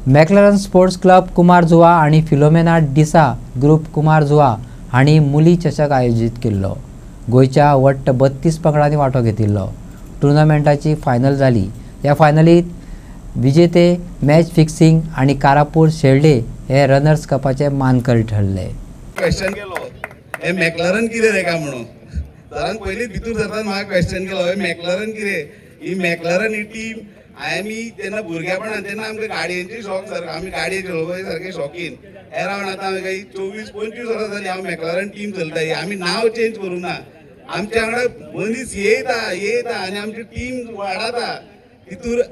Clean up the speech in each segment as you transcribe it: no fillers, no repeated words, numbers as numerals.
मॅक्लॅरन sports club कुमारजुवा आणि Philomena डिसा group कुमारजुवा हांणी मुली चषक आयोजीत केल्लो। गोयच्या वट्ट 32 पंगडांनी वांटो घेतिल्लो। टुर्नामेंटाची फायनल जाली। ह्या फायनलीत विजेते मॅच फिक्सिंग आणि कारापूर शेल्डे हे रनर्स कपाचे मानकरी ठरले। क्वेश्चन केलो हे मॅक्लॅरन कितें रे काय म्हणून सरान पयलीं भितर सरताना म्हाका क्वेश्चन केलो हे मॅक्लॅरन कितें ही मॅक्लॅरन ही टीम आमी तेन्ना भुरगेपणान तेन्ना आमकां गाडयेंची शॉक सारको आमी गाडये चलोवपाचे सारके शॉकीन एरावंड आतां 24-25 वर्सां जालीं हांव मॅक्लॅरन टीम चलता ही आमी नांव चेंज करूं ना आमच्या वांगडा मनीस येता आनी आमची टीम वाडता तितूर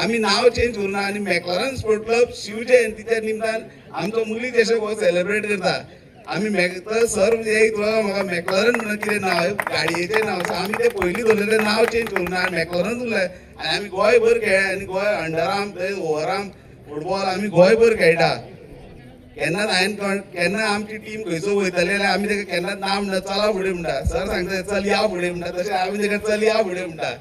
आमी नांव चेंज करूं ना आनी मॅक्लॅरन स्पोर्ट क्लब शिवजयंतीच्या निमतान आमचो मुली चषक हो सेलिब्रेट करता आमी सर म्हाका मॅक्लॅरन म्हणून कितें नांव गाडयेचें नांव आमी तें पयलीं दवरलेलें नांव चेंज करूं ना मॅक्लॅरन उरलें आनी आमी गोंयभर खेळ्ळे आनी गोंय अंडरआर्म थंय ओव्हरआर्म फुटबॉल आमी गोंयभर खेळटा केन्ना आमची टीम खंयचो वयतली जाल्यार आमी ताका केन्नाच ना म्हणटा चला फुडें म्हणटा सर सांगता चल या फुडें म्हणटा तशें आमी ताका चल या फुडें म्हणटा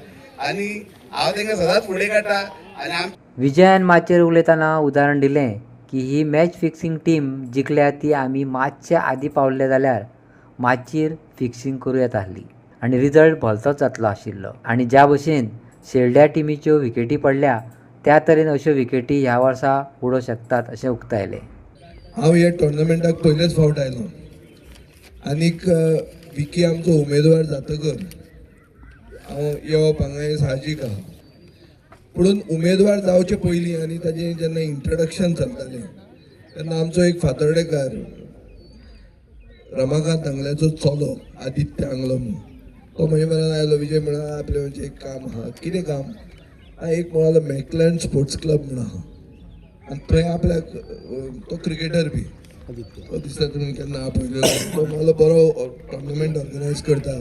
आनी हांव तांकां सदांच फुडें काडटा आनी विजयान माचयेर उलयतना उदाहरण दिलें की ही मॅच फिक्सिंग टीम जिखल्या ती आमी मातशे आदीं पावल्ले जाल्यार माचयेर फिक्सिंग करूं येता आसली आनी रिजल्ट भलतोच जातलो आशिल्लो आनी ज्या भशेन शेल्ड्या टिमीच्यो विकेटी पडल्या त्या तरेन अश्यो विकेटी ह्या वर्सा उडोवंक शकतात अशें उक्तायलें। हांव ह्या टुर्नामेंटाक पयलेच फावट आयलो आनीक विकी आमचो उमेदवार जातकर हांव येवप हांगा हें साहजीक आहा पुणून उमेदवार जावचे पयलीं आनी ताजें जेन्ना इंट्रोडक्शन चलतालें तेन्ना आमचो एक फातर्डेकार रमाकांत आंगल्याचो चलो आदित्य आंगलो म्हणून तो म्हजे म्हऱ्यान आयलो विजय म्हणून आपलें म्हणजे एक काम आहा कितें काम हांवें एक म्हणलो मॅक्लॅरन स्पोर्ट्स क्लब म्हणून आहा आनी थंय आपल्याक तो क्रिकेटर बी तो दिसता तुमी केन्ना पळयलेलो तो म्हणलो बरो टुर्नामेंट ऑर्गनायज करता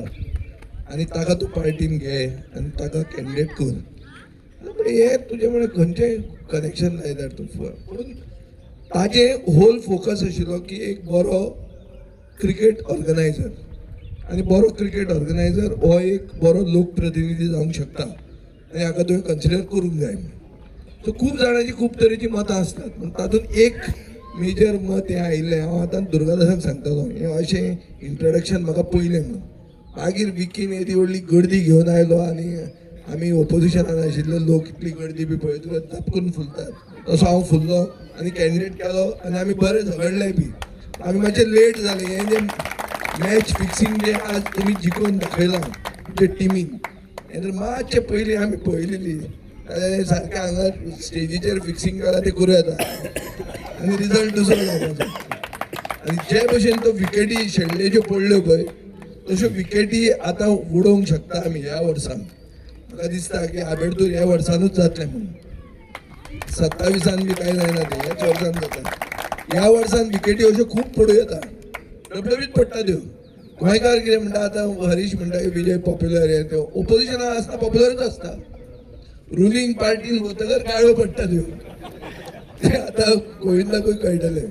आनी ताका तूं पार्टीन घे आनी ताका कॅन्डिडेट कर हे तुजें म्हळ्यार खंयचें कनेक्शन लायल्यार तूं पूण ताजें होल फोकस आशिल्लो की एक बरो क्रिकेट ऑर्गनायझर आनी बरो क्रिकेट ऑर्गनायझर हो एक बरो लोकप्रतिनिधी जावंक शकता आनी हाका तुवें कन्सिडर करूंक जाय सो खूब जाणांची खूब तरेची मतां आसतात पूण तातूंत एक मेजर मत हें आयिल्लें हांव आतां दुर्गादासाक सांगतालो हें अशें इंट्रोडक्शन म्हाका पयलें म्हणून मागीर विकीन येदी व्हडली गर्दी घेवन आयलो आनी आमी ओपोजिशनान आशिल्ले लोक इतली गर्दी बी पळय तुका धपकून फुलतात तसो हांव फुल्लो आनी कॅन्डिडेट केलो आनी आमी बरे झगडले बी आमी मातशें लेट जालें हें जें मॅच फिक्सिंग जें आज तुमी जिखोवन दाखयलां तुमचे टिमीन हें जर मातशें पयलीं आमी पळयलेली जाल्यार सारकें हांगा स्टेजीचेर फिक्सिंग केलां तें करूं येता आनी रिजल्ट दुसरो जावपाचो आनी जे भशेन तो विकेटी शेल्डेच्यो पडल्यो पळय तश्यो विकेटी आतां उडोवंक शकता आमी ह्या वर्सान म्हाका दिसता की आबेडतूर ह्या वर्सानूच जातलें म्हणून 27 बी कांय जायना तें ह्याच वर्सान जाता ह्या वर्सान विकेटी अश्यो खूब पडूं येता डबडबीत पडटा त्यो गोंयकार कितें म्हणटा आतां हरीश म्हणटा की विजय पॉप्युलर हे त्यो ओपोजिशनान आसता पॉप्युलरच आसता रुलींग पार्टीन वतकर काळ्यो पडटा त्यो ते आतां गोविंदाकूय कळटलें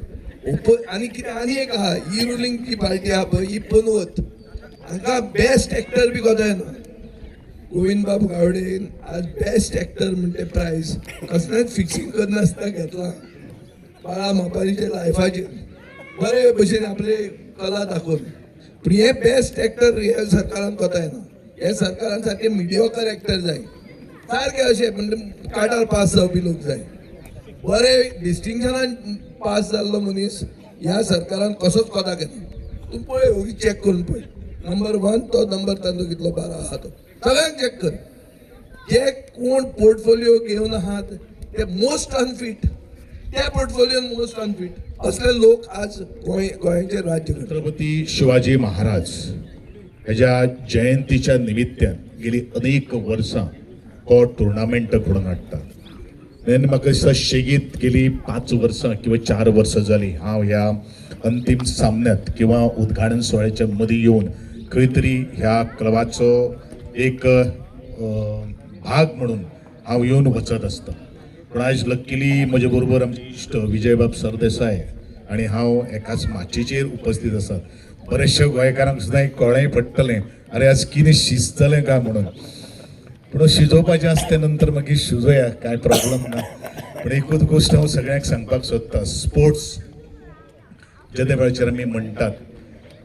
आनी कितें आनी एक आहा ही रुलींग जी पार्टी आहा पळय ही पनवत हांकां बेस्ट एक्टर बी कोतायना गोविंद बाब गावडेन आज बेस्ट एक्टर म्हणटे प्रायज कसलेंच फिक्सिंग करनासतना घेतलां बाळा मापारीच्या लायफाचेर बरे भशेन आपले कला दाखोवन पूण हे बेस्ट एक्टर ह्या सरकारान कोतायना ह्या सरकारान सारके मिडियोकर एक्टर जाय सारके अशे म्हणजे कार्डार पास जावपी लोक जाय बरे डिस्टिंक्शनान पास जाल्लो मनीस ह्या सरकारान कसोच कोता घेना तूं पळय हो चॅक करून पळय नंबर 1 तो नंबर तांचो कितलो 12 आहा तो सगळ्यांक चॅक कर जे कोण पोर्टफोलिओ घेवन आहात ते मोस्ट अनफीट त्या पोर्टफोलिओन मोस्ट अनफीट असले लोक आज गोंयचे राज्य छत्रपती शिवाजी महाराज ह्याच्या जयंतीच्या निमित्तान गेली अनेक वर्सां हो टुर्नामेंट घडोवन हाडटात तेन्ना म्हाका दिसता शेगीत गेली 5 वर्सां किंवा 4 वर्सां जालीं हांव ह्या अंतीम सामन्यात किंवा उद्घाटन सुवाळ्याच्या मदीं येवन खंय तरी ह्या क्लबाचो एक भाग म्हणून हांव येवन वचत आसता पूण आयज लकीली म्हजे बरोबर आमचे इश्ट विजयबाब सरदेसाय आनी हांव एकाच माचयेचेर उपस्थित आसा बरेचशे गोंयकारांक सुद्दां एक कळ्ळें पडटलें अरे आज कितें शिजतलें काय म्हणून पूण शिजोवपाचें आसता नंतर मागीर शिजोया काय प्रॉब्लम ना पण एकूच गोष्ट हांव सगळ्यांक सांगपाक सोदता, स्पोर्ट्स ज्या वेळाचेर आमी म्हणटात,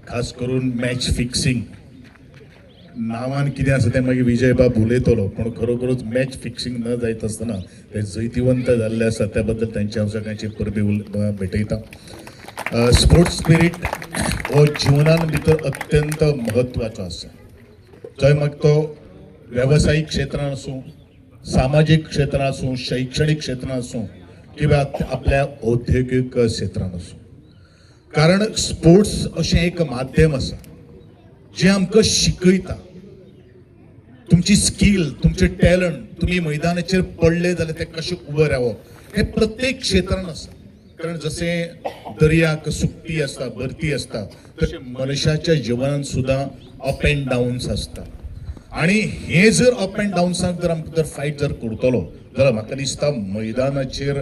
खास करून मॅच फिक्सिंग, नांवान कितें आसा तें मागीर विजय बाब उलयतलो, पण खरोखरूच मॅच फिक्सिंग न जायत आसतना ते जैतिवंत जाल्ले आसा, त्या बद्दल तांचे हांव सगळ्यांची परबी भेटयता. स्पोर्ट्स स्पिरीट हो जिवनान भितर अत्यंत म्हत्वाचो आसा. जंय मागीर तो वेवसायीक क्षेत्रान आसूं, सामाजीक क्षेत्रान आसूं, शैक्षणीक क्षेत्रान आसूं किंवा आपल्या औद्योगिक क्षेत्रान आसूं. कारण स्पोर्ट्स अशें एक माध्यम आसा जे आमकां शिकयता तुमची स्कील, तुमचे टॅलंट, तुमी मैदानाचेर पडले जाल्यार ते कशें उबे रावप, हे प्रत्येक क्षेत्रान आसा. कारण जशें दर्याक सुकती आसता, भरती आसता, तशें मनशाच्या जिवनान सुद्दां अप एंड डावन्स आसता. आणि हे जर अप एंड डावन्साक जर आमकां जर फायट जर करतलो जाल्यार म्हाका दिसता मैदानाचेर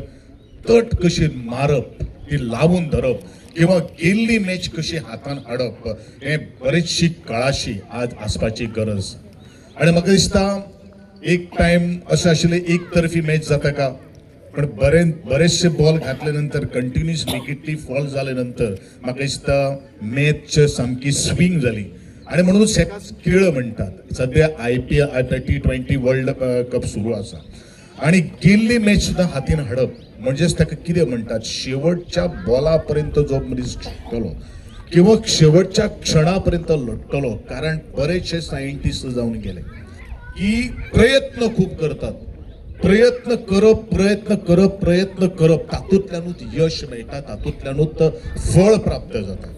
तट कशी मारप, ती लावून धरप किंवा गेल्ली मॅच कशी हातान हाडप, हे बरेचशी कळाशी आज आसपाची गरज. आणि म्हाका दिसता एक टायम अशें आशिल्लें एक तर्फी मॅच जाता का, पण बरेचशे बॉल घातले नंतर कंटिन्युअस विकेटी फॉल जाले नंतर म्हाका दिसता मॅच सामकी स्विंग जाली. आणि म्हणूनच हेकाच खेळ म्हणटात. सध्या IPL T20 वर्ल्ड कप सुरू आसा आणि गेल्ली मॅच सुद्दां हातीन हाडप म्हणजेच ताका कितें म्हणटात, शेवटच्या बॉला पर्यंत जो मनीस जिखतलो किंवा शेवटच्या क्षणा पर्यंत लढतलो. कारण बरेचशे सायंटिस्ट जाऊन गेले की प्रयत्न खूप करतात, प्रयत्न करप, तातूंतल्यानूच यश मेळटा, तातूंतल्यानूच फळ प्राप्त जाता.